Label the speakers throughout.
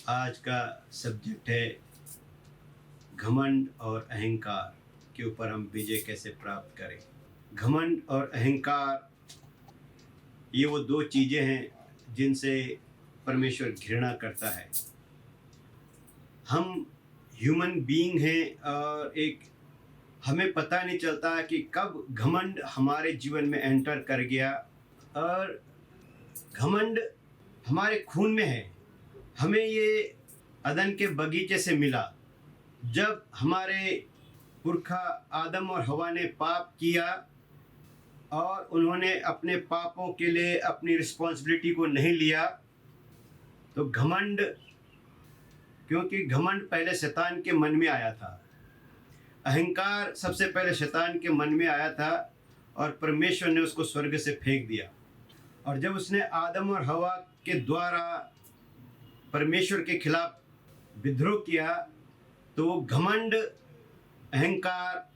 Speaker 1: आज का सब्जेक्ट है घमंड और अहंकार के ऊपर हम विजय कैसे प्राप्त करें। घमंड और अहंकार ये वो दो चीज़ें हैं जिनसे परमेश्वर घृणा करता है। हम ह्यूमन बीइंग हैं और हमें पता नहीं चलता कि कब घमंड हमारे जीवन में एंटर कर गया। और घमंड हमारे खून में है। हमें ये अदन के बगीचे से मिला जब हमारे पुरखा आदम और हवा ने पाप किया और उन्होंने अपने पापों के लिए अपनी रिस्पॉन्सिबिलिटी को नहीं लिया। तो घमंड, क्योंकि घमंड पहले शैतान के मन में आया था, अहंकार सबसे पहले शैतान के मन में आया था और परमेश्वर ने उसको स्वर्ग से फेंक दिया। और जब उसने आदम और हवा के द्वारा परमेश्वर के खिलाफ विद्रोह किया तो वो घमंड, अहंकार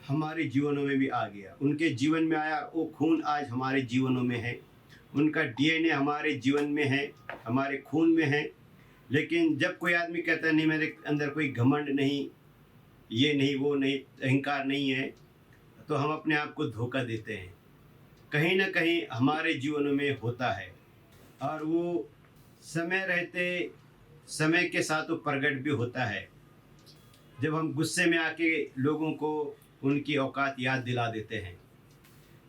Speaker 1: हमारे जीवनों में भी आ गया, उनके जीवन में आया। वो खून आज हमारे जीवनों में है, उनका डीएनए हमारे जीवन में है, हमारे खून में है। लेकिन जब कोई आदमी कहता है नहीं मेरे अंदर कोई घमंड नहीं, ये नहीं, वो नहीं, अहंकार नहीं है, तो हम अपने आप को धोखा देते हैं। कहीं ना कहीं हमारे जीवनों में होता है और वो समय रहते समय के साथ वो प्रकट भी होता है। जब हम गुस्से में आके लोगों को उनकी औकात याद दिला देते हैं,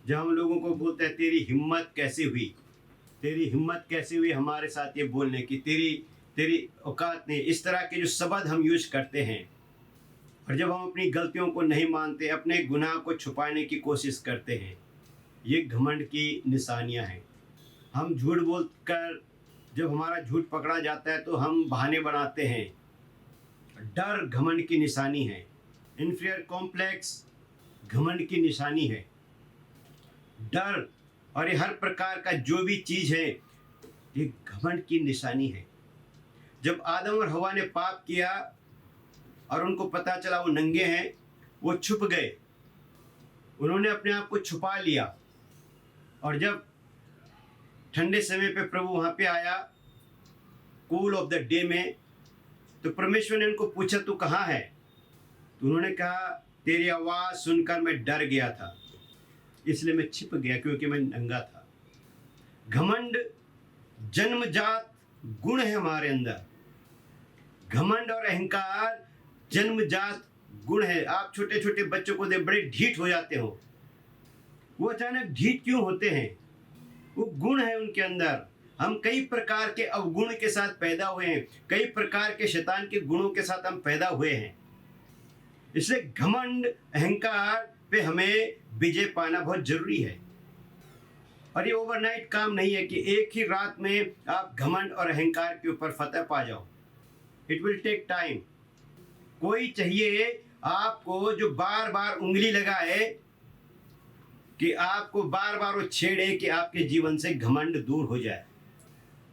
Speaker 1: जब हम लोगों को बोलते हैं तेरी हिम्मत कैसे हुई, तेरी हिम्मत कैसे हुई हमारे साथ ये बोलने की, तेरी औकात नहीं, इस तरह के जो शब्द हम यूज करते हैं। और जब हम अपनी गलतियों को नहीं मानते, अपने गुनाह को छुपाने की कोशिश करते हैं, ये घमंड की निशानियां हैं। हम झूठ बोलकर जब हमारा झूठ पकड़ा जाता है तो हम बहाने बनाते हैं। डर घमंड की निशानी है। इन्फीरियर कॉम्प्लेक्स घमंड की निशानी है। डर और ये हर प्रकार का जो भी चीज़ है ये घमंड की निशानी है। जब आदम और हवा ने पाप किया और उनको पता चला वो नंगे हैं, वो छुप गए, उन्होंने अपने आप को छुपा लिया। और जब ठंडे समय पे प्रभु वहाँ पे आया, कूल ऑफ द डे में, तो परमेश्वर ने उनको पूछा तू कहाँ है? तो उन्होंने कहा तेरी आवाज़ सुनकर मैं डर गया था, इसलिए मैं छिप गया क्योंकि मैं नंगा था। घमंड जन्मजात गुण है हमारे अंदर। घमंड और अहंकार जन्मजात गुण है। आप छोटे छोटे बच्चों को देख, बड़े ढीठ हो जाते हो। वो अचानक ढीठ क्यों होते हैं? वो गुण है उनके अंदर। हम कई प्रकार के अवगुण के साथ पैदा हुए हैं, कई प्रकार के शैतान के गुणों के साथ हम पैदा हुए हैं। इसलिए घमंड, अहंकार पे हमें विजय पाना बहुत जरूरी है। और ये ओवरनाइट काम नहीं है कि एक ही रात में आप घमंड और अहंकार के ऊपर फतह पा जाओ। It will take time. कोई चाहिए आपको जो बार बार उंगली लगाए, कि आपको बार बार वो छेड़े कि आपके जीवन से घमंड दूर हो जाए।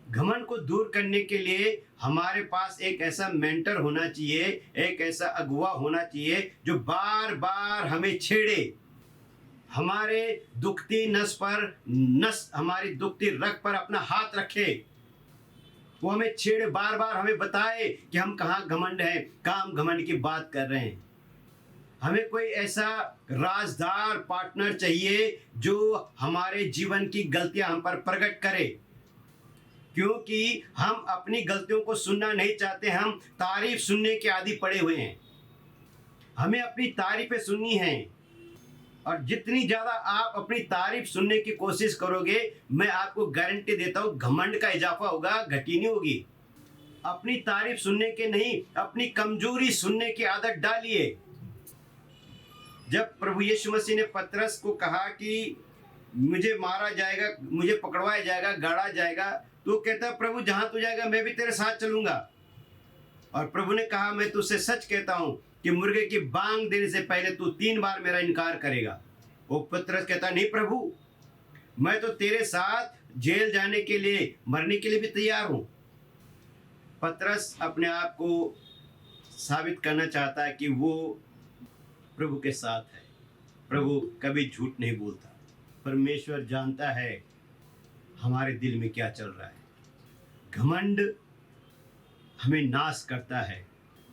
Speaker 1: घमंड को दूर करने के लिए हमारे पास एक ऐसा मेंटर होना चाहिए, एक ऐसा अगुवा होना चाहिए जो बार बार हमें छेड़े, हमारे दुखती हमारी दुखती रग पर अपना हाथ रखे, वो हमें छेड़े, बार बार हमें बताए कि हम कहाँ घमंड हैं, कहाँ हम घमंड की बात कर रहे हैं। हमें कोई ऐसा राजदार पार्टनर चाहिए जो हमारे जीवन की गलतियां हम पर प्रकट करे, क्योंकि हम अपनी गलतियों को सुनना नहीं चाहते। हम तारीफ सुनने के आदी पड़े हुए हैं। हमें अपनी तारीफें सुननी है और जितनी ज़्यादा आप अपनी तारीफ सुनने की कोशिश करोगे, मैं आपको गारंटी देता हूँ घमंड का इजाफा होगा, घटी नहीं होगी। अपनी तारीफ सुनने के नहीं, अपनी कमजोरी सुनने की आदत डालिए। जब प्रभु यीशु मसीह ने पतरस को कहा कि मुझे मारा जाएगा, मुझे पकड़वाया जाएगा, गाड़ा जाएगा, तो कहता प्रभु जहां तू जाएगा मैं भी तेरे साथ चलूंगा। और प्रभु ने कहा मैं तुझसे सच कहता हूं कि मुर्गे की बांग देने से पहले तू 3 बार मेरा इनकार करेगा। वो पतरस कहता नहीं प्रभु, मैं तो तेरे साथ जेल जाने के लिए, मरने के लिए भी तैयार हूं। पतरस अपने आप को साबित करना चाहता है कि वो प्रभु के साथ है। प्रभु कभी झूठ नहीं बोलता। परमेश्वर जानता है हमारे दिल में क्या चल रहा है। घमंड हमें नाश करता है।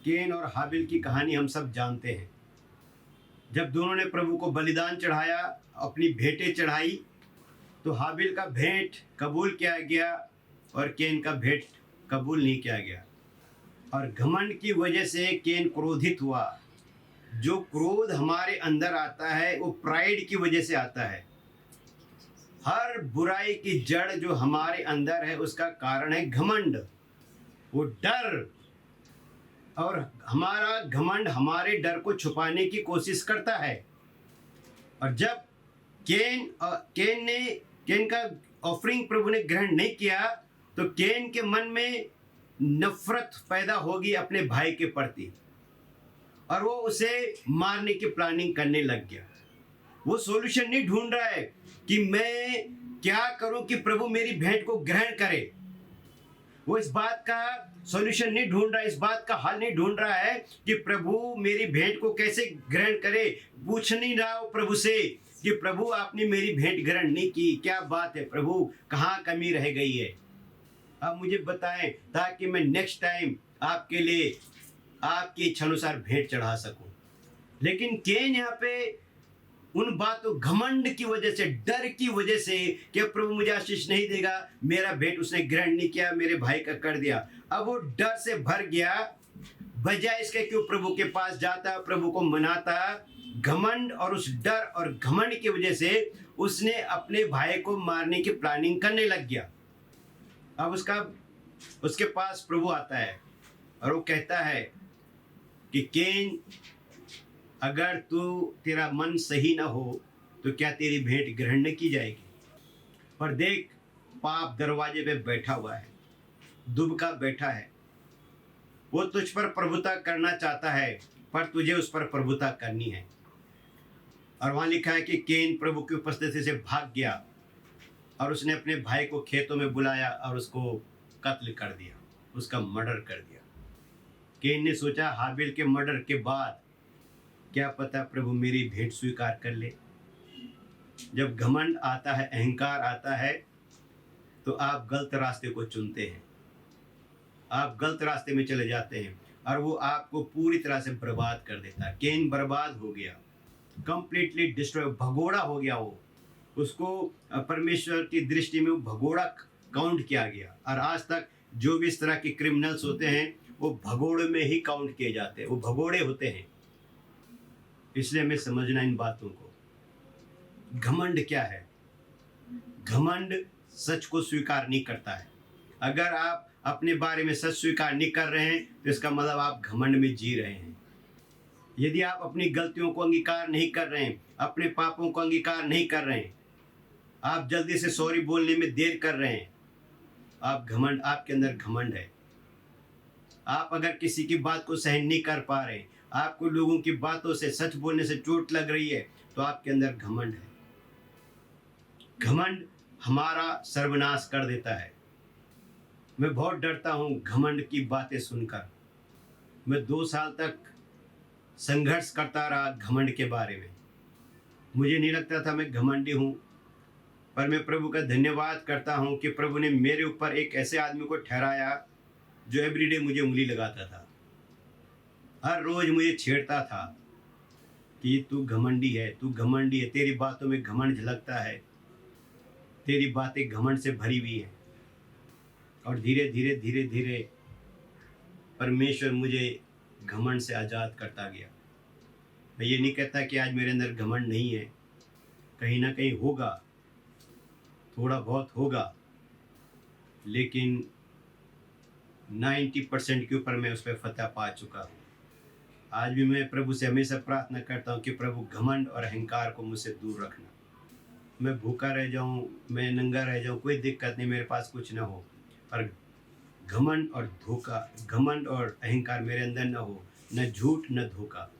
Speaker 1: केन और हाबिल की कहानी हम सब जानते हैं। जब दोनों ने प्रभु को बलिदान चढ़ाया, अपनी भेंटें चढ़ाई, तो हाबिल का भेंट कबूल किया गया और केन का भेंट कबूल नहीं किया गया। और घमंड की वजह से केन क्रोधित हुआ। जो क्रोध हमारे अंदर आता है वो प्राइड की वजह से आता है। हर बुराई की जड़ जो हमारे अंदर है उसका कारण है घमंड, वो डर। और हमारा घमंड हमारे डर को छुपाने की कोशिश करता है। और जब केन का ऑफरिंग प्रभु ने ग्रहण नहीं किया, तो केन के मन में नफरत पैदा होगी अपने भाई के प्रति, और वो उसे मारने की प्लानिंग करने लग गया। वो सॉल्यूशन नहीं ढूंढ रहा है कि मैं क्या करूं कि प्रभु मेरी भेंट को ग्रहण करे। वो इस बात का सॉल्यूशन नहीं ढूंढ रहा है, इस बात का हल नहीं ढूंढ रहा है कि प्रभु मेरी भेंट को कैसे ग्रहण करे। पूछ नहीं रहा हो प्रभु से कि प्रभु आपने मेरी भेंट ग्रहण नहीं की, क्या बात है प्रभु, कहाँ कमी रह गई है, आप मुझे बताएं ताकि मैं नेक्स्ट टाइम आपके लिए आपकी इच्छानुसार भेंट चढ़ा सकूं। लेकिन केन यहाँ पे उन बातों, घमंड की वजह से, डर की वजह से कि प्रभु मुझे आशीष नहीं देगा, मेरा भेंट उसने ग्रहण नहीं किया, मेरे भाई का कर दिया। अब वो डर से भर गया, बजाय इसके क्यों प्रभु के पास जाता, प्रभु को मनाता। घमंड और उस डर और घमंड की वजह से उसने अपने भाई को मारने की प्लानिंग करने लग गया। अब उसके पास प्रभु आता है और वो कहता है कि केन, अगर तेरा मन सही ना हो तो क्या तेरी भेंट ग्रहण नहीं की जाएगी। पर देख, पाप दरवाजे पे बैठा हुआ है, दुबका बैठा है। वो तुझ पर प्रभुता करना चाहता है, पर तुझे उस पर प्रभुता करनी है। और वहां लिखा है कि केन प्रभु की उपस्थिति से भाग गया और उसने अपने भाई को खेतों में बुलाया और उसको कत्ल कर दिया, उसका मर्डर कर दिया। केन ने सोचा हाबिल के मर्डर के बाद क्या पता प्रभु मेरी भेंट स्वीकार कर ले। जब घमंड आता है, अहंकार आता है, तो आप गलत रास्ते को चुनते हैं, आप गलत रास्ते में चले जाते हैं और वो आपको पूरी तरह से बर्बाद कर देता है। केन बर्बाद हो गया, कंप्लीटली डिस्ट्रॉय, भगोड़ा हो गया। वो उसको परमेश्वर की दृष्टि में वो भगोड़ा काउंट किया गया। और आज तक जो भी इस तरह के क्रिमिनल्स होते हैं वो भगोड़े में ही काउंट किए जाते हैं, वो भगोड़े होते हैं। इसलिए हमें समझना इन बातों को। घमंड क्या है? घमंड सच को स्वीकार नहीं करता है। अगर आप अपने बारे में सच स्वीकार नहीं कर रहे हैं तो इसका मतलब आप घमंड में जी रहे हैं। यदि आप अपनी गलतियों को अंगीकार नहीं कर रहे हैं, अपने पापों को अंगीकार नहीं कर रहे हैं, आप जल्दी से सॉरी बोलने में देर कर रहे हैं, आपके अंदर घमंड है। आप अगर किसी की बात को सहन नहीं कर पा रहे, आपको लोगों की बातों से, सच बोलने से चोट लग रही है, तो आपके अंदर घमंड है। घमंड हमारा सर्वनाश कर देता है। मैं बहुत डरता हूँ घमंड की बातें सुनकर। मैं 2 साल तक संघर्ष करता रहा घमंड के बारे में। मुझे नहीं लगता था मैं घमंडी हूँ, पर मैं प्रभु का धन्यवाद करता हूँ कि प्रभु ने मेरे ऊपर एक ऐसे आदमी को ठहराया जो एवरीडे मुझे उंगली लगाता था, हर रोज मुझे छेड़ता था कि तू घमंडी है, तू घमंडी है, तेरी बातों में घमंड झलकता है, तेरी बातें घमंड से भरी हुई है। और धीरे धीरे धीरे धीरे परमेश्वर मुझे घमंड से आज़ाद करता गया। मैं ये नहीं कहता कि आज मेरे अंदर घमंड नहीं है, कहीं ना कहीं होगा, थोड़ा बहुत होगा, लेकिन 90% के ऊपर मैं उस पर फतह पा चुका हूँ। आज भी मैं प्रभु से हमेशा प्रार्थना करता हूँ कि प्रभु घमंड और अहंकार को मुझसे दूर रखना। मैं भूखा रह जाऊँ, मैं नंगा रह जाऊँ, कोई दिक्कत नहीं, मेरे पास कुछ ना हो, पर घमंड और धोखा, घमंड और अहंकार मेरे अंदर न हो, न झूठ न धोखा।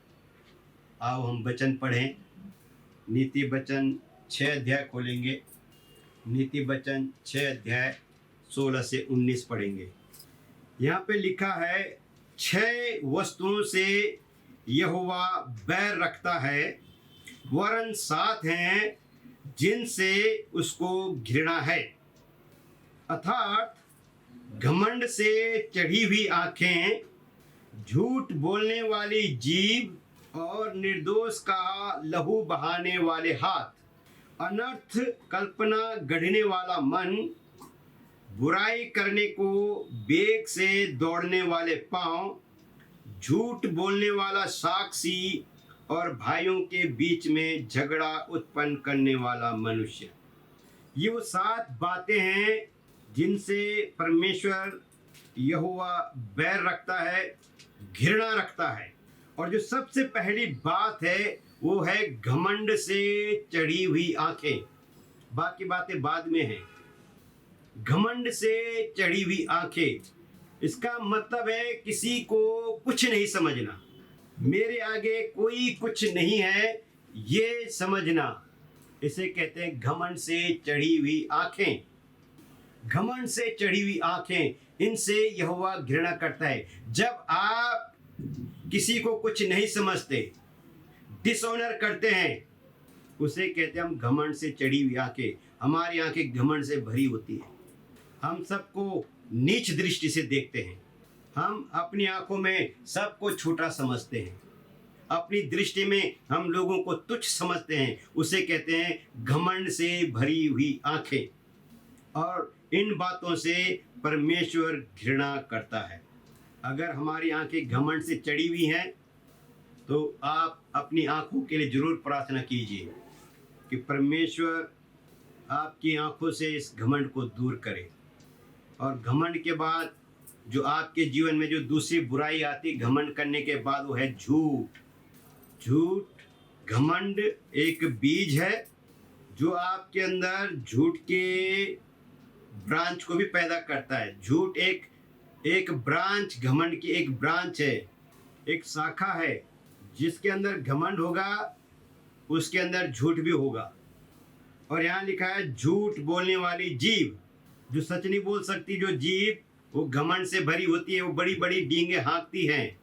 Speaker 1: आओ हम वचन पढ़ें। नीति वचन 6 अध्याय खोलेंगे। नीति वचन 6 अध्याय 16 से 19 पढ़ेंगे। यहाँ पे लिखा है, 6 वस्तुओं से यहोवा बैर रखता है, वरन 7 हैं जिनसे उसको घृणा है, अर्थात घमंड से चढ़ी हुई आंखें, झूठ बोलने वाली जीभ और निर्दोष का लहू बहाने वाले हाथ, अनर्थ कल्पना गढ़ने वाला मन, बुराई करने को बेग से दौड़ने वाले पांव, झूठ बोलने वाला साक्षी और भाइयों के बीच में झगड़ा उत्पन्न करने वाला मनुष्य। ये वो 7 बातें हैं जिनसे परमेश्वर यहोवा बैर रखता है, घृणा रखता है। और जो सबसे पहली बात है वो है घमंड से चढ़ी हुई आंखें। बाकी बातें बाद में हैं। घमंड से चढ़ी हुई आंखें, इसका मतलब है किसी को कुछ नहीं समझना, मेरे आगे कोई कुछ नहीं है, ये समझना। इसे कहते हैं घमंड से चढ़ी हुई आंखें। घमंड से चढ़ी हुई आंखें, इनसे यहोवा घृणा करता है। जब आप किसी को कुछ नहीं समझते, डिसऑनर करते हैं, उसे कहते हैं हम घमंड से चढ़ी हुई आंखें। हमारी आंखें घमंड से भरी होती है। हम सबको नीच दृष्टि से देखते हैं। हम अपनी आंखों में सबको छोटा समझते हैं। अपनी दृष्टि में हम लोगों को तुच्छ समझते हैं। उसे कहते हैं घमंड से भरी हुई आंखें। और इन बातों से परमेश्वर घृणा करता है। अगर हमारी आंखें घमंड से चढ़ी हुई हैं तो आप अपनी आंखों के लिए जरूर प्रार्थना कीजिए कि परमेश्वर आपकी आंखों से इस घमंड को दूर करे। और घमंड के बाद जो आपके जीवन में जो दूसरी बुराई आती घमंड करने के बाद, वो है झूठ। झूठ, घमंड एक बीज है जो आपके अंदर झूठ के ब्रांच को भी पैदा करता है। झूठ एक ब्रांच, घमंड की एक ब्रांच है, एक शाखा है। जिसके अंदर घमंड होगा उसके अंदर झूठ भी होगा। और यहाँ लिखा है झूठ बोलने वाली जीभ, जो सच नहीं बोल सकती, जो जीभ वो घमंड से भरी होती है, वो बड़ी बड़ी डींगे हाँकती हैं,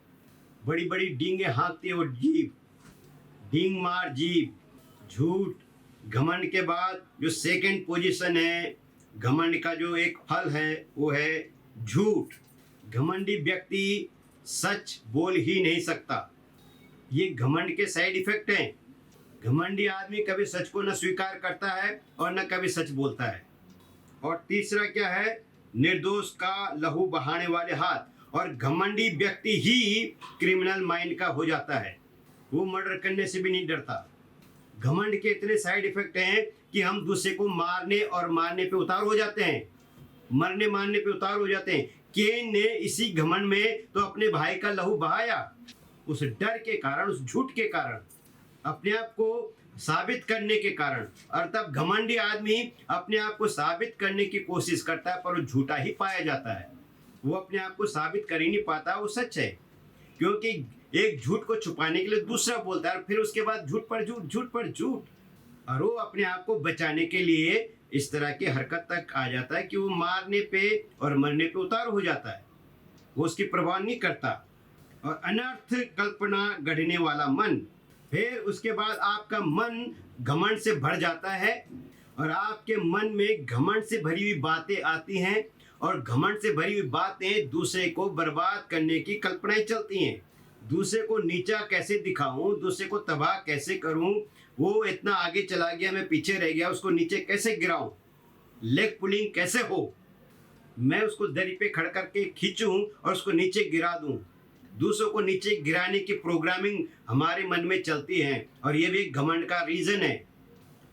Speaker 1: बड़ी बड़ी डींगे हाँकती है वो जीभ, डींग मार जीभ। झूठ, घमंड के बाद जो सेकंड पोजीशन है घमंड का, जो एक फल है वो है झूठ। घमंडी व्यक्ति सच बोल ही नहीं सकता। ये घमंड के साइड इफेक्ट हैं। घमंडी आदमी कभी सच को न स्वीकार करता है और न कभी सच बोलता है। और तीसरा क्या है? निर्दोष का लहू बहाने वाले हाथ। और घमंडी व्यक्ति ही क्रिमिनल माइंड का हो जाता है, वो मर्डर करने से भी नहीं डरता। घमंड के इतने साइड इफेक्ट हैं कि हम दूसरे को मारने और मारने पे उतार हो जाते हैं, मरने मारने पे उतार हो जाते हैं। केन ने इसी घमंड में तो अपने भाई का लहू बहाया, उस डर के कारण, उस झूठ के कारण, अपने आप को साबित करने के कारण। और तब घमंडी आदमी अपने आप को साबित करने की कोशिश करता है पर वो झूठा ही पाया जाता है। वो अपने आप को साबित कर ही नहीं पाता वो सच है, क्योंकि एक झूठ को छुपाने के लिए दूसरा बोलता है, फिर उसके बाद झूठ पर झूठ, झूठ पर झूठ। और वो अपने आप को बचाने के लिए इस तरह की हरकत तक आ जाता है कि वो मारने पे और मरने पे उतार हो जाता है, वो उसकी परवाह नहीं करता। और अनर्थ कल्पना गढ़ने वाला मन, फिर उसके बाद आपका मन घमंड से भर जाता है और आपके मन में घमंड से भरी हुई बातें आती हैं। और घमंड से भरी हुई बातें दूसरे को बर्बाद करने की कल्पनाएं चलती हैं। दूसरे को नीचा कैसे दिखाऊं, दूसरे को तबाह कैसे करूं, वो इतना आगे चला गया मैं पीछे रह गया, उसको नीचे कैसे गिराऊं, लेग पुलिंग कैसे हो, मैं उसको दरी पे खड़ करके खींचूं और उसको नीचे गिरा दूं। दूसरों को नीचे गिराने की प्रोग्रामिंग हमारे मन में चलती है और ये भी एक घमंड का रीजन है।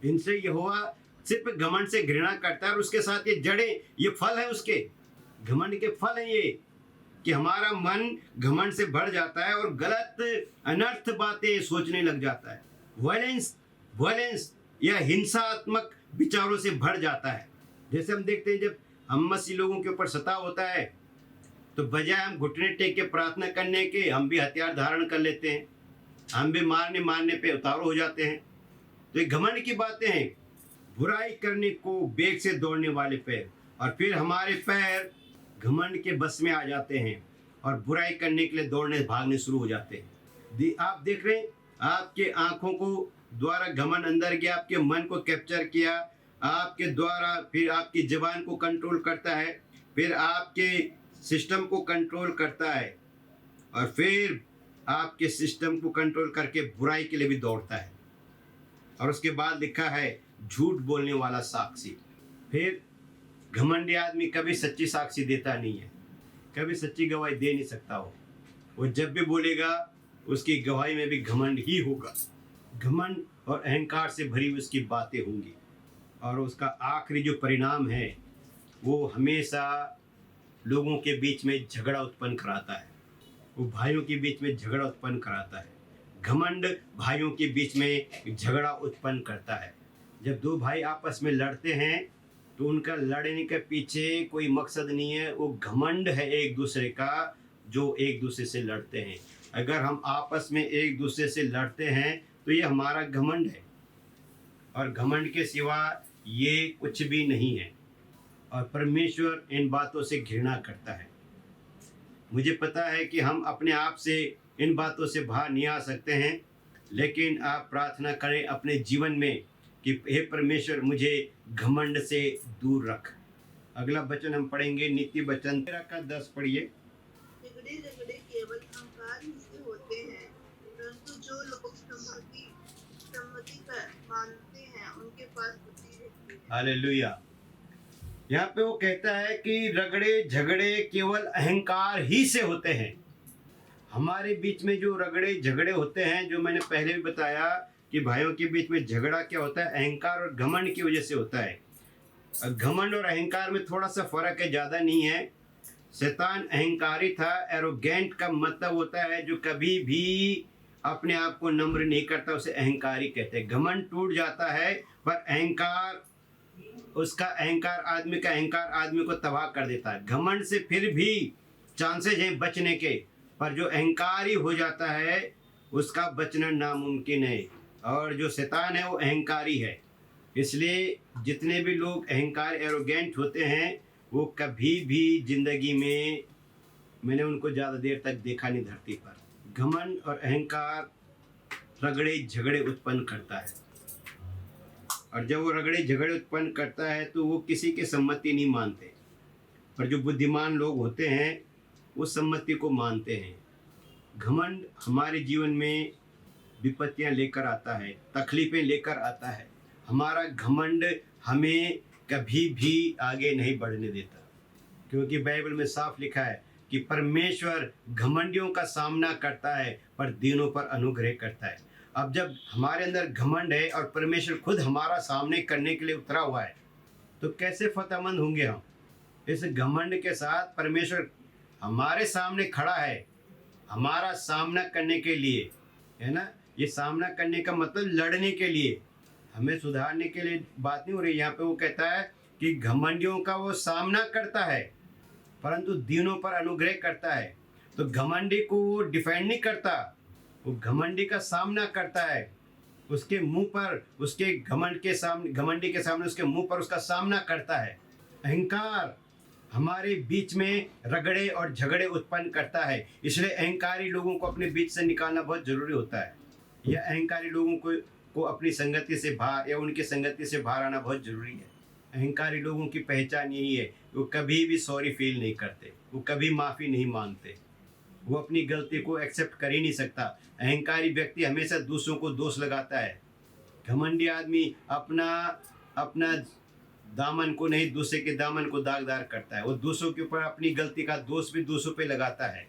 Speaker 1: इनसे यहोवा सिर्फ घमंड से घृणा करता है और उसके साथ ये जड़ें, ये फल है उसके, घमंड के फल हैं ये, कि हमारा मन घमंड से भर जाता है और गलत अनर्थ बातें सोचने लग जाता है। वायलेंस या हिंसात्मक विचारों से भर जाता है। जैसे हम देखते हैं जब हम मसीह लोगों के ऊपर सताव होता है तो बजाय हम घुटने टेक के प्रार्थना करने के हम भी हथियार धारण कर लेते हैं, हम भी मारने पे उतारू हो जाते हैं। तो ये घमंड की बातें हैं। बुराई करने को बेग से दौड़ने वाले पैर, और फिर हमारे पैर घमंड के बस में आ जाते हैं और बुराई करने के लिए दौड़ने भागने शुरू हो जाते हैं। आप देख रहे हैं, आपके आंखों को द्वारा घमंड अंदर गया, आपके मन को कैप्चर किया, आपके द्वारा फिर आपकी जुबान को कंट्रोल करता है, फिर आपके सिस्टम को कंट्रोल करता है, और फिर आपके सिस्टम को कंट्रोल करके बुराई के लिए भी दौड़ता है। और उसके बाद लिखा है झूठ बोलने वाला साक्षी। फिर घमंडी आदमी कभी सच्ची साक्षी देता नहीं है, कभी सच्ची गवाही दे नहीं सकता। वो जब भी बोलेगा उसकी गवाही में भी घमंड ही होगा। घमंड और अहंकार से भरी हुई उसकी बातें होंगी, और उसका आखिरी जो परिणाम है वो हमेशा लोगों के बीच में झगड़ा उत्पन्न कराता है। वो भाइयों के बीच में झगड़ा उत्पन्न कराता है। घमंड भाइयों के बीच में झगड़ा उत्पन्न करता है। जब दो भाई आपस में लड़ते हैं तो उनका लड़ने के पीछे कोई मकसद नहीं है, वो घमंड है एक दूसरे का, जो एक दूसरे से लड़ते हैं। अगर हम आपस में एक दूसरे से लड़ते हैं तो ये हमारा घमंड है, और घमंड के सिवा ये कुछ भी नहीं है। और परमेश्वर इन बातों से घृणा करता है। मुझे पता है कि हम अपने आप से इन बातों से बाहर नहीं आ सकते हैं, लेकिन आप प्रार्थना करें अपने जीवन में कि हे परमेश्वर मुझे घमंड से दूर रख। अगला वचन हम पढ़ेंगे नीति वचन 13 का 10 पढ़िए।
Speaker 2: झगड़े झगड़े केवल अहंकार ही से होते हैं, परंतु जो लोग सम्मति कर मानते हैं उनके पास बुद्धि रहती है।
Speaker 1: हालेलुया। यहाँ पे वो कहता है कि रगड़े झगड़े केवल अहंकार ही से होते हैं। हमारे बीच में जो रगड़े झगड़े होते हैं, जो मैंने पहले भी बताया कि भाइयों के बीच में झगड़ा क्या होता है, अहंकार और घमंड की वजह से होता है। घमंड और अहंकार में थोड़ा सा फर्क है, ज़्यादा नहीं है। शैतान अहंकारी था। एरोगेंट का मतलब होता है जो कभी भी अपने आप को नम्र नहीं करता, उसे अहंकारी कहते हैं। घमंड टूट जाता है, पर अहंकार, उसका अहंकार, आदमी का अहंकार आदमी को तबाह कर देता है। घमंड से फिर भी चांसेस हैं बचने के, पर जो अहंकारी हो जाता है उसका बचना नामुमकिन है। और जो शैतान है वो अहंकारी है। इसलिए जितने भी लोग अहंकार, एरोगेंट होते हैं, वो कभी भी जिंदगी में, मैंने उनको ज़्यादा देर तक देखा नहीं धरती पर। घमंड और अहंकार रगड़े झगड़े उत्पन्न करता है, और जब वो रगड़े झगड़े उत्पन्न करता है तो वो किसी की सम्मति नहीं मानते। पर जो बुद्धिमान लोग होते हैं वो सम्मति को मानते हैं। घमंड हमारे जीवन में विपत्तियां लेकर आता है, तकलीफें लेकर आता है। हमारा घमंड हमें कभी भी आगे नहीं बढ़ने देता, क्योंकि बाइबल में साफ लिखा है कि परमेश्वर घमंडियों का सामना करता है पर दीनों पर अनुग्रह करता है। अब जब हमारे अंदर घमंड है और परमेश्वर खुद हमारा सामने करने के लिए उतरा हुआ है, तो कैसे फतेहमंद होंगे हम? इस घमंड के साथ परमेश्वर हमारे सामने खड़ा है, हमारा सामना करने के लिए, है ना। ये सामना करने का मतलब लड़ने के लिए, हमें सुधारने के लिए बात नहीं हो रही। यहाँ पे वो कहता है कि घमंडियों का वो सामना करता है परंतु दीनों पर अनुग्रह करता है। तो घमंडी को वो डिफेंड नहीं करता, वो घमंडी का सामना करता है। उसके मुंह पर, उसके घमंड के सामने, घमंडी के सामने उसके मुंह पर उसका सामना करता है। अहंकार हमारे बीच में रगड़े और झगड़े उत्पन्न करता है, इसलिए अहंकारी लोगों को अपने बीच से निकालना बहुत जरूरी होता है। या अहंकारी लोगों को अपनी संगति से बाहर, या उनकी संगति से बाहर आना बहुत जरूरी है। अहंकारी लोगों की पहचान यही है, वो कभी भी सॉरी फील नहीं करते, वो कभी माफ़ी नहीं मांगते, वो अपनी गलती को एक्सेप्ट कर ही नहीं सकता। अहंकारी व्यक्ति हमेशा दूसरों को दोष लगाता है। घमंडी आदमी अपना दामन को नहीं, दूसरे के दामन को दागदार करता है। वो दूसरों के ऊपर अपनी गलती का दोष भी दूसरों पे लगाता है।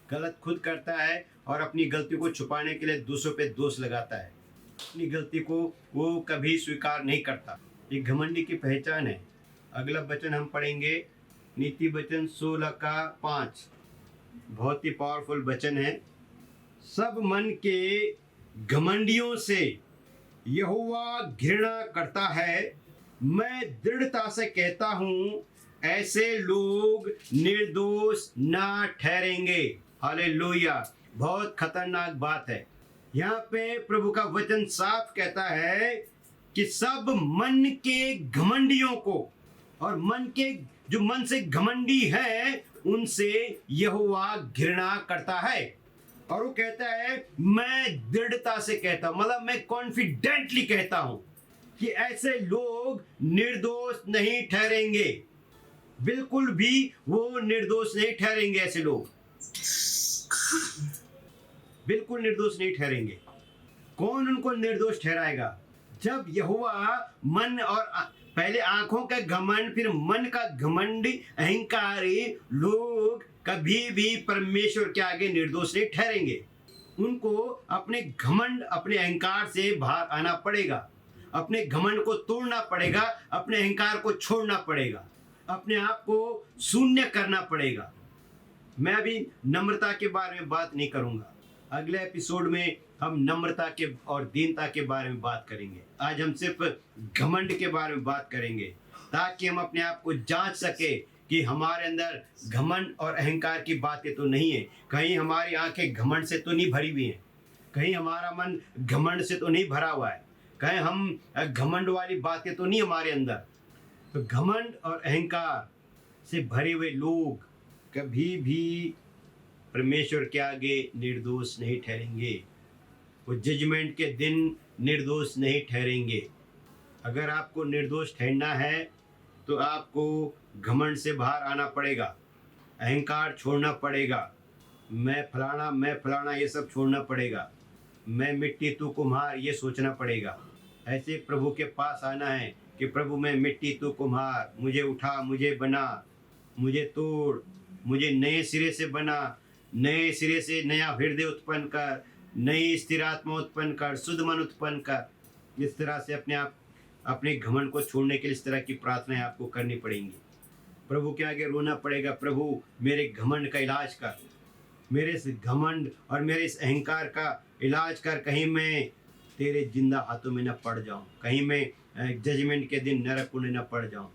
Speaker 1: गलत खुद करता है और अपनी गलती को छुपाने के लिए दूसरों पे दोष लगाता है। अपनी गलती को वो कभी स्वीकार नहीं करता। ये घमंडी की पहचान है। अगला वचन हम पढ़ेंगे नीति वचन 16 का 5। बहुत ही पावरफुल वचन है। सब मन के घमंडियों से यहोवा घृणा करता है। मैं दृढ़ता से कहता हूँ ऐसे लोग निर्दोष ना ठहरेंगे। हालेलुया। बहुत खतरनाक बात है। यहाँ पे प्रभु का वचन साफ कहता है कि सब मन के घमंडियों को, और जो मन से घमंडी है उनसे यहोवा घृणा करता है। और वो कहता है मैं दृढ़ता से कहता हूं, मतलब मैं कॉन्फिडेंटली कहता हूं कि ऐसे लोग निर्दोष नहीं ठहरेंगे। बिल्कुल भी वो निर्दोष नहीं ठहरेंगे। ऐसे लोग बिल्कुल निर्दोष नहीं ठहरेंगे। कौन उनको निर्दोष ठहराएगा? जब यहोवा मन और पहले आंखों का घमंड, फिर मन का घमंड, अहंकारी लोग कभी भी परमेश्वर के आगे निर्दोष नहीं ठहरेंगे। उनको अपने घमंड, अपने अहंकार से बाहर आना पड़ेगा। अपने घमंड को तोड़ना पड़ेगा, अपने अहंकार को छोड़ना पड़ेगा, अपने आप को शून्य करना पड़ेगा। मैं अभी नम्रता के बारे में बात नहीं करूंगा। अगले एपिसोड में हम नम्रता के और दीनता के बारे में बात करेंगे। आज हम सिर्फ घमंड के बारे में बात करेंगे, ताकि हम अपने आप को जांच सके कि हमारे अंदर घमंड और अहंकार की बातें तो नहीं है। कहीं हमारी आंखें घमंड से तो नहीं भरी हुई हैं, कहीं हमारा मन घमंड से तो नहीं भरा हुआ है, कहीं हम घमंड वाली बातें तो नहीं हमारे अंदर। तो घमंड और अहंकार से भरे हुए लोग कभी भी परमेश्वर के आगे निर्दोष नहीं ठहरेंगे। वो जजमेंट के दिन निर्दोष नहीं ठहरेंगे। अगर आपको निर्दोष ठहरना है तो आपको घमंड से बाहर आना पड़ेगा, अहंकार छोड़ना पड़ेगा। मैं फलाना ये सब छोड़ना पड़ेगा। मैं मिट्टी तू कुम्हार ये सोचना पड़ेगा। ऐसे प्रभु के पास आना है कि प्रभु मैं मिट्टी तू कुम्हार, मुझे उठा, मुझे बना, मुझे तोड़, मुझे नए सिरे से बना, नए सिरे से नया हृदय उत्पन्न कर, नई स्थिर आत्मा उत्पन्न कर, शुद्ध मन उत्पन्न कर। इस तरह से अपने घमंड को छोड़ने के लिए इस तरह की प्रार्थनाएं आपको करनी पड़ेंगी। प्रभु के आगे रोना पड़ेगा, प्रभु मेरे घमंड का इलाज कर, मेरे इस घमंड और मेरे इस अहंकार का इलाज कर। कहीं मैं तेरे जिंदा हाथों में न पड़ जाऊं, कहीं मैं जजमेंट के दिन नरक कुंड न पड़ जाऊं।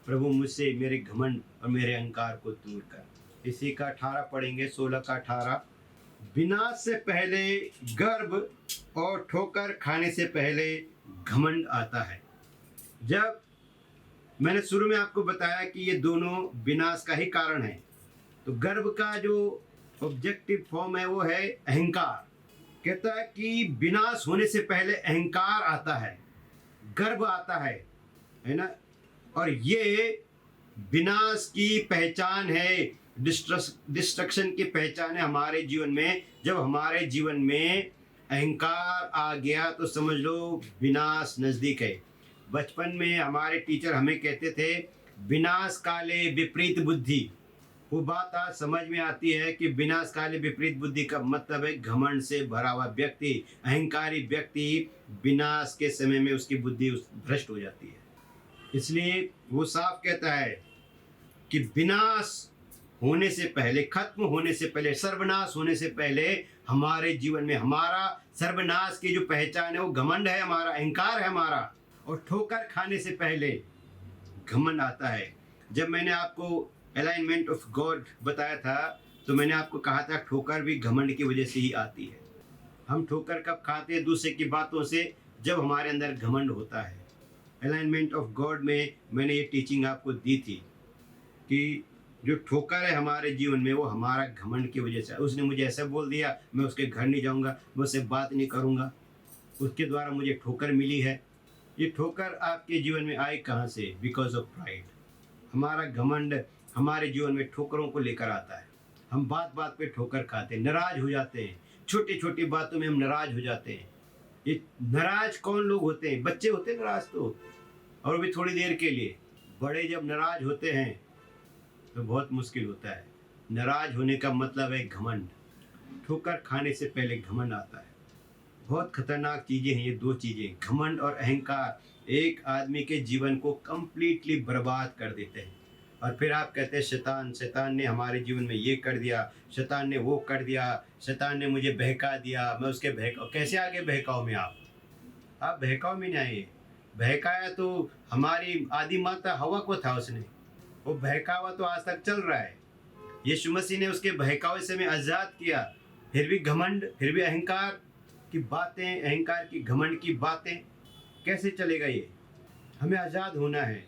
Speaker 1: प्रभु मुझसे मेरे घमंड और मेरे अहंकार को दूर कर। इसी का 18 पढ़ेंगे, 16 का 18। विनाश से पहले गर्व और ठोकर खाने से पहले घमंड आता है। जब मैंने शुरू में आपको बताया कि ये दोनों विनाश का ही कारण है, तो गर्व का जो ऑब्जेक्टिव फॉर्म है वो है अहंकार। कहता है कि विनाश होने से पहले अहंकार आता है, गर्व आता है ना। और ये विनाश की पहचान है, डिस्ट्रक्शन की पहचान है हमारे जीवन में। जब हमारे जीवन में अहंकार आ गया तो समझ लो विनाश नज़दीक है। बचपन में हमारे टीचर हमें कहते थे विनाश काले विपरीत बुद्धि। वो बात आज समझ में आती है कि विनाश काले विपरीत बुद्धि का मतलब है घमंड से भरा हुआ व्यक्ति, अहंकारी व्यक्ति, विनाश के समय में उसकी बुद्धि भ्रष्ट हो जाती है। इसलिए वो साफ कहता है कि विनाश होने से पहले, खत्म होने से पहले, सर्वनाश होने से पहले हमारे जीवन में हमारा सर्वनाश की जो पहचान है वो घमंड है, हमारा अहंकार है हमारा। और ठोकर खाने से पहले घमंड आता है। जब मैंने आपको अलाइनमेंट ऑफ गॉड बताया था तो मैंने आपको कहा था ठोकर भी घमंड की वजह से ही आती है। हम ठोकर कब खाते हैं? दूसरे की बातों से, जब हमारे अंदर घमंड होता है। अलाइनमेंट ऑफ गॉड में मैंने ये टीचिंग आपको दी थी कि जो ठोकर है हमारे जीवन में वो हमारा घमंड की वजह से। उसने मुझे ऐसा बोल दिया, मैं उसके घर नहीं जाऊंगा, मैं उससे बात नहीं करूंगा, उसके द्वारा मुझे ठोकर मिली है। ये ठोकर आपके जीवन में आई कहाँ से? Because of pride. हमारा घमंड हमारे जीवन में ठोकरों को लेकर आता है। हम बात बात पे ठोकर खाते हैं, नाराज हो जाते हैं, छोटी छोटी बातों में हम नाराज हो जाते हैं। ये नाराज कौन लोग होते हैं? बच्चे होते हैं नाराज तो, और भी थोड़ी देर के लिए। बड़े जब नाराज होते हैं तो बहुत मुश्किल होता है। नाराज होने का मतलब है घमंड। ठोकर खाने से पहले घमंड आता है। बहुत खतरनाक चीज़ें हैं ये दो चीज़ें, घमंड और अहंकार। एक आदमी के जीवन को कंप्लीटली बर्बाद कर देते हैं। और फिर आप कहते हैं शैतान ने हमारे जीवन में ये कर दिया, शैतान ने वो कर दिया, शैतान ने मुझे बहका दिया, मैं उसके बहकाव। कैसे आगे बहकाव में आप बहकाव में नहीं आए। बहकाया तो हमारी आदि माता हवा को था, उसने वो बहकावा तो आज तक चल रहा है। यीशु मसीह ने उसके बहकावे से हमें आज़ाद किया। फिर भी घमंड, फिर भी अहंकार की बातें, अहंकार की घमंड की बातें, कैसे चलेगा ये? हमें आज़ाद होना है।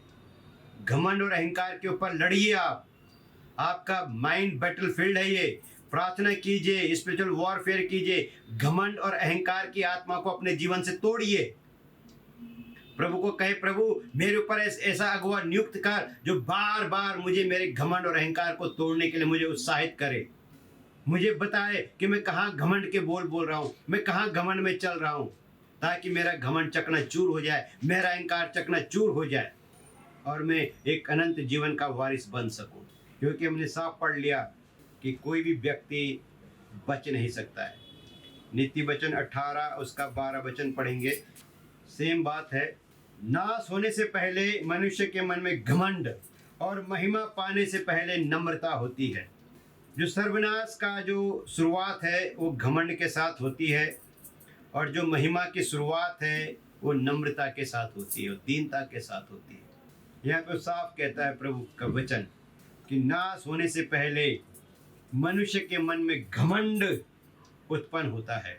Speaker 1: घमंड और अहंकार के ऊपर लड़िए आप। आपका माइंड बैटलफील्ड है ये। प्रार्थना कीजिए, स्पिरिचुअल वॉरफेयर कीजिए। घमंड और अहंकार की आत्मा को अपने जीवन से तोड़िए। प्रभु को कहे, प्रभु मेरे ऊपर ऐसा अगुआ नियुक्त कर जो बार बार मुझे मेरे घमंड और अहंकार को तोड़ने के लिए मुझे उत्साहित करे, मुझे बताए कि मैं कहाँ घमंड के बोल रहा हूँ, मैं कहाँ घमंड में चल रहा हूँ, ताकि मेरा घमंड चकनाचूर हो जाए, मेरा अहंकार चकनाचूर हो जाए और मैं एक अनंत जीवन का वारिस बन सकूं। क्योंकि हमने साफ पढ़ लिया कि कोई भी व्यक्ति बच नहीं सकता है। नीति वचन 18 उसका 12 वचन पढ़ेंगे, सेम बात है। नाश होने से पहले मनुष्य के मन में घमंड और महिमा पाने से पहले नम्रता होती है। जो सर्वनाश का जो शुरुआत है वो घमंड के साथ होती है, और जो महिमा की शुरुआत है वो नम्रता के साथ होती है और दीनता के साथ होती है। यहाँ पे साफ कहता है प्रभु का वचन कि नाश होने से पहले मनुष्य के मन में घमंड उत्पन्न होता है।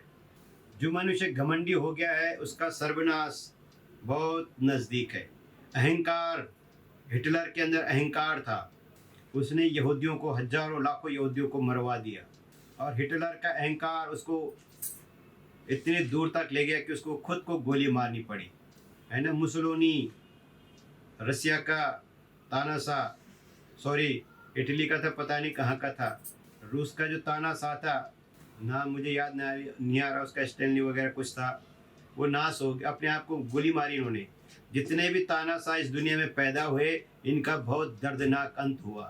Speaker 1: जो मनुष्य घमंडी हो गया है उसका सर्वनाश बहुत नज़दीक है। अहंकार, हिटलर के अंदर अहंकार था, उसने यहूदियों को, हजारों लाखों यहूदियों को मरवा दिया, और हिटलर का अहंकार उसको इतने दूर तक ले गया कि उसको खुद को गोली मारनी पड़ी, है ना। मुसोलिनी रसिया का तानाशाह, सॉरी इटली का था, पता नहीं कहाँ का था, रूस का जो तानाशाह था, नाम मुझे याद नहीं आ रहा उसका, स्टैनली वगैरह कुछ था, वो नाश हो गया, अपने आप को गोली मारी इन्होंने। जितने भी तानाशाह इस दुनिया में पैदा हुए इनका बहुत दर्दनाक अंत हुआ।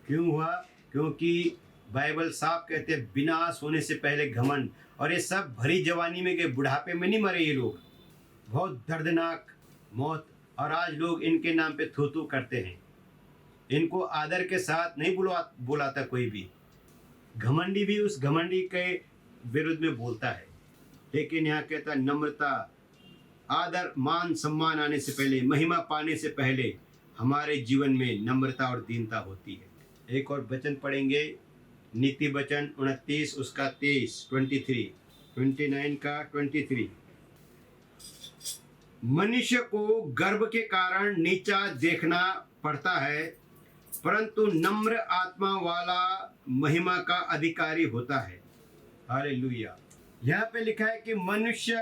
Speaker 1: क्यों हुआ? क्योंकि बाइबल साफ कहते हैं विनाश होने से पहले घमंड, और ये सब भरी जवानी में गए, बुढ़ापे में नहीं मरे ये लोग, बहुत दर्दनाक मौत। और आज लोग इनके नाम पे थू थू करते हैं, इनको आदर के साथ नहीं बुलाता कोई भी। घमंडी भी उस घमंडी के विरुद्ध में बोलता है, लेकिन यहाँ कहता है नम्रता, आदर, मान, सम्मान आने से पहले, महिमा पाने से पहले हमारे जीवन में नम्रता और दीनता होती है। एक और वचन पढ़ेंगे, नीति वचन 29 उसका 23, 29 का 23। मनुष्य को गर्व के कारण नीचा देखना पड़ता है, परंतु नम्र आत्मा वाला महिमा का अधिकारी होता है। हालेलुया। यहाँ पे लिखा है कि मनुष्य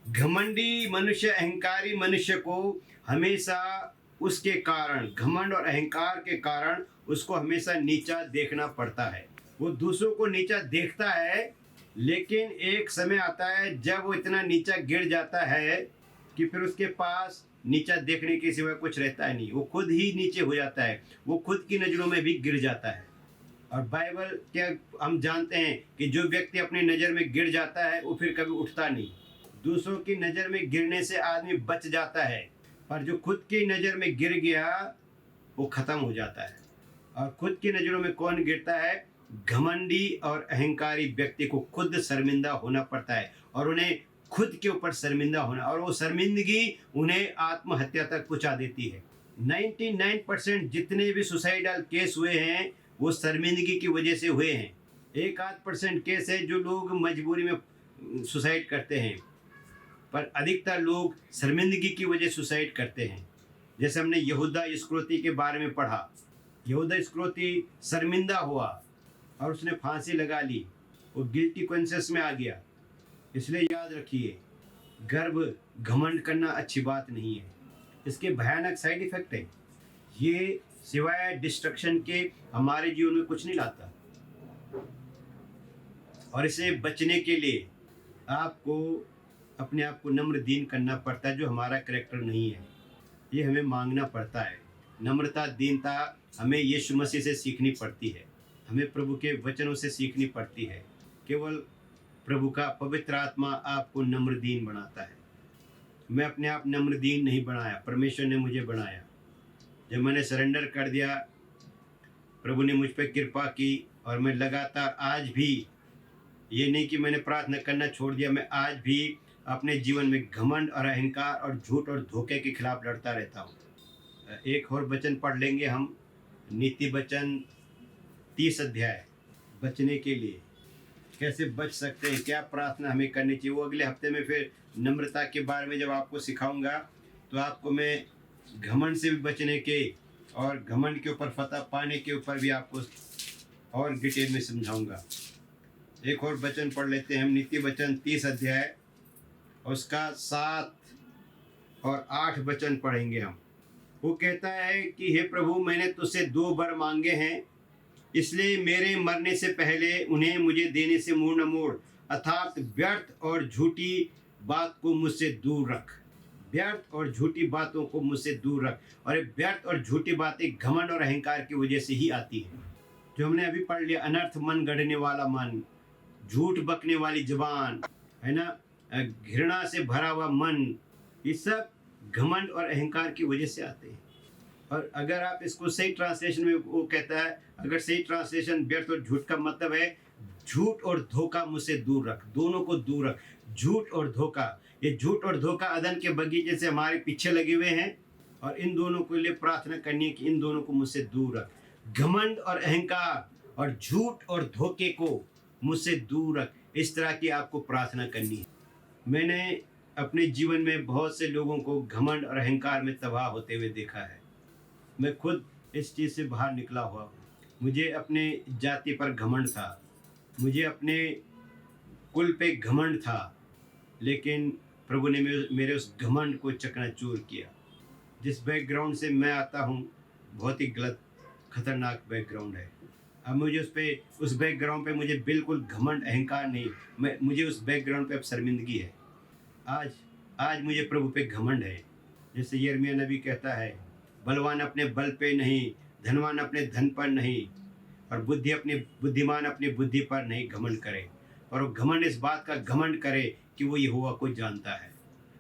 Speaker 1: घमंडी, मनुष्य अहंकारी मनुष्य को हमेशा उसके कारण, घमंड और अहंकार के कारण उसको हमेशा नीचा देखना पड़ता है। वो दूसरों को नीचा देखता है, लेकिन एक समय आता है जब वो इतना नीचा गिर जाता है कि फिर उसके पास नीचा देखने के सिवा कुछ रहता है नहीं, वो खुद ही नीचे हो जाता है, वो खुद की नज़रों में भी गिर जाता है। और बाइबल क्या हम जानते हैं कि जो व्यक्ति अपनी नज़र में गिर जाता है वो फिर कभी उठता नहीं। दूसरों की नज़र में गिरने से आदमी बच जाता है, पर जो खुद की नज़र में गिर गया वो ख़त्म हो जाता है। और खुद की नज़रों में कौन गिरता है? घमंडी और अहंकारी व्यक्ति को खुद शर्मिंदा होना पड़ता है, और उन्हें खुद के ऊपर शर्मिंदा होना, और वो शर्मिंदगी उन्हें आत्महत्या तक पहुंचा देती है। 99% जितने भी सुसाइडल केस हुए हैं वो शर्मिंदगी की वजह से हुए हैं। 1-8% केस है जो लोग मजबूरी में सुसाइड करते हैं, पर अधिकतर लोग शर्मिंदगी की वजह सुसाइड करते हैं। जैसे हमने यहूदा इस्करियोती के बारे में पढ़ा, यहूदा इस्करियोती शर्मिंदा हुआ और उसने फांसी लगा ली, वो गिल्टी कॉन्शियस में आ गया। इसलिए याद रखिए, गर्व, घमंड करना अच्छी बात नहीं है, इसके भयानक साइड इफेक्ट है। ये सिवाय डिस्ट्रक्शन के हमारे जीवन में कुछ नहीं लाता, और इसे बचने के लिए आपको अपने आप को नम्र दीन करना पड़ता है, जो हमारा करैक्टर नहीं है, ये हमें मांगना पड़ता है। नम्रता, दीनता हमें यीशु मसीह से सीखनी पड़ती है, हमें प्रभु के वचनों से सीखनी पड़ती है। केवल प्रभु का पवित्र आत्मा आपको नम्र दीन बनाता है। मैं अपने आप नम्र दीन नहीं बनाया, परमेश्वर ने मुझे बनाया। जब मैंने सरेंडर कर दिया, प्रभु ने मुझ पर कृपा की, और मैं लगातार आज भी, ये नहीं कि मैंने प्रार्थना करना छोड़ दिया, मैं आज भी अपने जीवन में घमंड और अहंकार और झूठ और धोखे के खिलाफ लड़ता रहता हूँ। एक और वचन पढ़ लेंगे हम, नीति वचन 30 अध्याय। बचने के लिए कैसे बच सकते हैं, क्या प्रार्थना हमें करनी चाहिए, वो अगले हफ्ते में फिर नम्रता के बारे में जब आपको सिखाऊंगा तो आपको मैं घमंड से भी बचने के और घमंड के ऊपर फतह पाने के ऊपर भी आपको और डिटेल में समझाऊंगा। एक और वचन पढ़ लेते हैं हम, नीति वचन 30 अध्याय उसका 7 और 8 वचन पढ़ेंगे हम। वो कहता है कि हे प्रभु, मैंने तुझसे 2 वर मांगे हैं, इसलिए मेरे मरने से पहले उन्हें मुझे देने से मुँह न मोड़, अर्थात व्यर्थ और झूठी बात को मुझसे दूर रख। व्यर्थ और झूठी बातों को मुझसे दूर रख। और ये व्यर्थ और झूठी बातें घमंड और अहंकार की वजह से ही आती हैं, जो हमने अभी पढ़ लिया। अनर्थ मन गढ़ने वाला मन, झूठ बकने वाली जुबान, है ना, घृणा से भरा हुआ मन, ये सब घमंड और अहंकार की वजह से आते हैं। और अगर आप इसको सही ट्रांसलेशन में, वो कहता है, अगर सही ट्रांसलेशन व्यर्थ और झूठ का मतलब है झूठ और धोखा मुझसे दूर रख, दोनों को दूर रख। झूठ और धोखा, ये झूठ और धोखा अदन के बगीचे से हमारे पीछे लगे हुए हैं, और इन दोनों के लिए प्रार्थना करनी है कि इन दोनों को मुझसे दूर रख। घमंड और अहंकार और झूठ और धोखे को मुझसे दूर रख, इस तरह की आपको प्रार्थना करनी है। मैंने अपने जीवन में बहुत से लोगों को घमंड और अहंकार में तबाह होते हुए देखा है। मैं खुद इस चीज़ से बाहर निकला हुआ हूँ। मुझे अपने जाति पर घमंड था, मुझे अपने कुल पे घमंड था, लेकिन प्रभु ने मेरे उस घमंड को चकनाचूर किया। जिस बैकग्राउंड से मैं आता हूँ बहुत ही गलत, खतरनाक बैकग्राउंड है। अब मुझे उस बैकग्राउंड पे मुझे बिल्कुल घमंड अहंकार नहीं, मुझे उस बैकग्राउंड पे अब शर्मिंदगी है। आज मुझे प्रभु पे घमंड है। जैसे यिर्मयाह नबी कहता है, बलवान अपने बल पे नहीं, धनवान अपने धन पर नहीं, और बुद्धिमान अपनी बुद्धि पर नहीं घमंड करे। और वो घमंड इस बात का घमंड करे कि वो यहोवा को जानता है,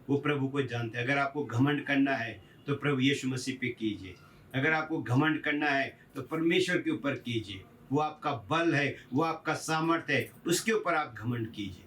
Speaker 1: वो प्रभु को जानता है। अगर आपको घमंड करना है तो प्रभु यीशु मसीह पे कीजिए। अगर आपको घमंड करना है तो परमेश्वर के ऊपर कीजिए। वो आपका बल है, वो आपका सामर्थ्य है, उसके ऊपर आप घमंड कीजिए।